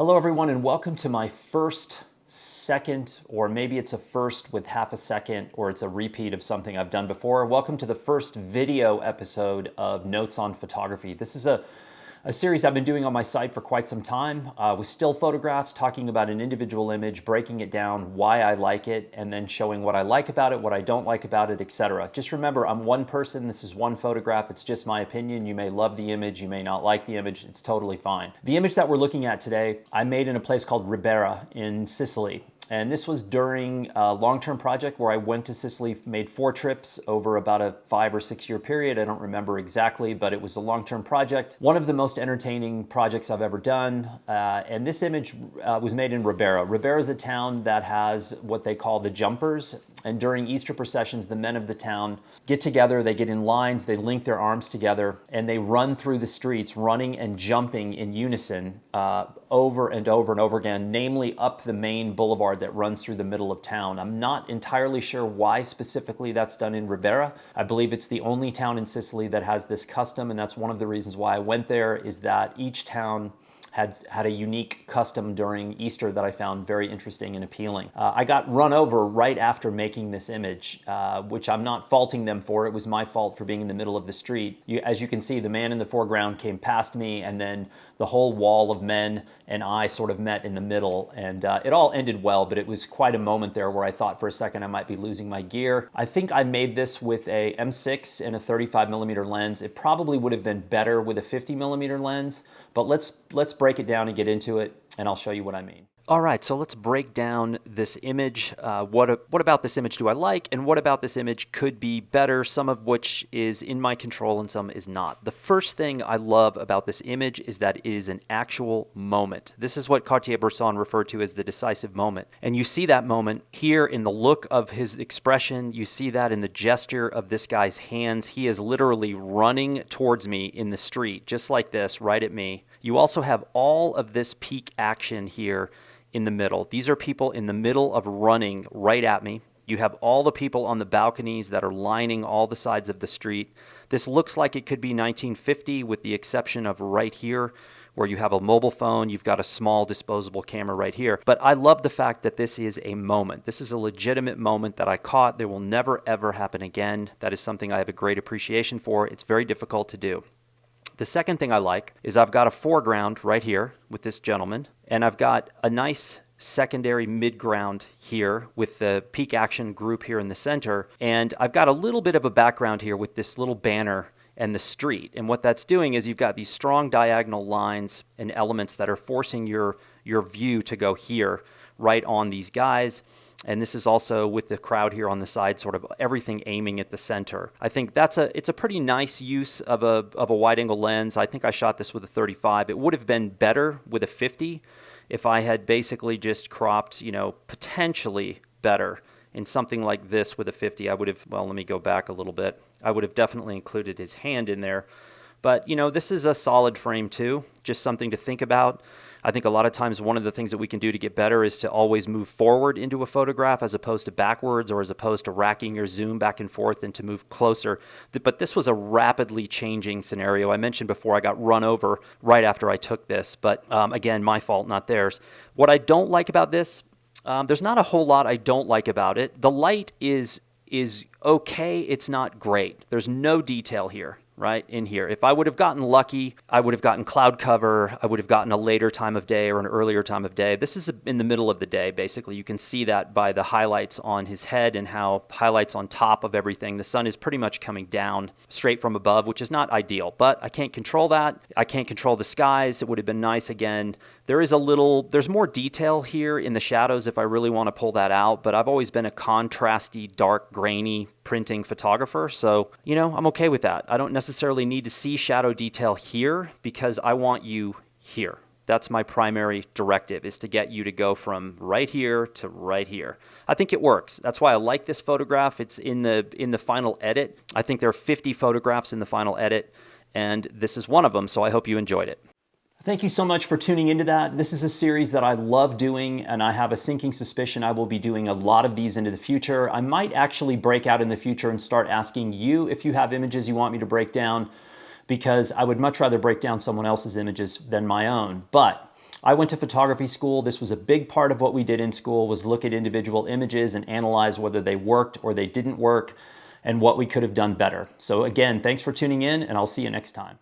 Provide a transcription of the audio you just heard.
Hello everyone and welcome to my first, second, or maybe it's a first with half a second, or it's a repeat of something I've done before. Welcome to the first video episode of Notes on Photography. This is a series I've been doing on my site for quite some time with still photographs, talking about an individual image, breaking it down, why I like it, and then showing what I like about it, what I don't like about it, etc. Just remember, I'm one person, this is one photograph, it's just my opinion. You may love the image, you may not like the image, it's totally fine. The image that we're looking at today, I made in a place called Ribera in Sicily. And this was during a long-term project where I went to Sicily, made 4 trips over about a 5 or 6 year period. I don't remember exactly, but it was a long-term project. One of the most entertaining projects I've ever done. And this image was made in Ribera. Ribera is a town that has what they call the jumpers. And during Easter processions, the men of the town get together, they get in lines, they link their arms together, and they run through the streets, running and jumping in unison over and over and over again, namely up the main boulevard that runs through the middle of town. I'm not entirely sure why specifically that's done in Ribera. I believe it's the only town in Sicily that has this custom, and that's one of the reasons why I went there, is that each town had a unique custom during Easter that I found very interesting and appealing. I got run over right after making this image, which I'm not faulting them for. It was my fault for being in the middle of the street. As you can see, the man in the foreground came past me, and then the whole wall of men and I sort of met in the middle, and it all ended well, but it was quite a moment there where I thought for a second I might be losing my gear. I think I made this with a M6 and a 35mm lens. It probably would have been better with a 50mm lens, but let's break it down and get into it, and I'll show you what I mean. All right, so let's break down this image. What about this image do I like, and what about this image could be better, some of which is in my control and some is not. The first thing I love about this image is that it is an actual moment. This is what Cartier-Bresson referred to as the decisive moment. And you see that moment here in the look of his expression. You see that in the gesture of this guy's hands. He is literally running towards me in the street, just like this, right at me. You also have all of this peak action here in the middle. These are people in the middle of running right at me. You have all the people on the balconies that are lining all the sides of the street. This looks like it could be 1950 with the exception of right here where you have a mobile phone, you've got a small disposable camera right here. But I love the fact that this is a moment. This is a legitimate moment that I caught. There will never ever happen again. That is something I have a great appreciation for. It's very difficult to do. The second thing I like is I've got a foreground right here with this gentleman, and I've got a nice secondary midground here with the peak action group here in the center, and I've got a little bit of a background here with this little banner and the street. And what that's doing is you've got these strong diagonal lines and elements that are forcing your view to go here right on these guys. And this is also with the crowd here on the side, sort of everything aiming at the center. I think it's a pretty nice use of a wide-angle lens. I think I shot this with a 35. It would have been better with a 50 if I had basically just cropped, potentially better in something like this with a 50. I would have, well, let me go back a little bit. I would have definitely included his hand in there. But, this is a solid frame too, just something to think about. I think a lot of times one of the things that we can do to get better is to always move forward into a photograph as opposed to backwards, or as opposed to racking your zoom back and forth, and to move closer. But this was a rapidly changing scenario. I mentioned before I got run over right after I took this, but again, my fault, not theirs. What I don't like about this, there's not a whole lot I don't like about it. The light is okay, it's not great. There's no detail here. Right in here. If I would have gotten lucky, I would have gotten cloud cover, I would have gotten a later time of day or an earlier time of day. This is in the middle of the day, basically. You can see that by the highlights on his head and how highlights on top of everything. The sun is pretty much coming down straight from above, which is not ideal, but I can't control that. I can't control the skies. It would have been nice again. There's more detail here in the shadows if I really want to pull that out, but I've always been a contrasty, dark, grainy printing photographer, so I'm okay with that. I don't necessarily need to see shadow detail here because I want you here. That's my primary directive, is to get you to go from right here to right here. I think it works. That's why I like this photograph. It's in the final edit. I think there are 50 photographs in the final edit, and this is one of them, so I hope you enjoyed it. Thank you so much for tuning into that. This is a series that I love doing, and I have a sinking suspicion I will be doing a lot of these into the future. I might actually break out in the future and start asking you if you have images you want me to break down, because I would much rather break down someone else's images than my own. But I went to photography school. This was a big part of what we did in school, was look at individual images and analyze whether they worked or they didn't work and what we could have done better. So again, thanks for tuning in, and I'll see you next time.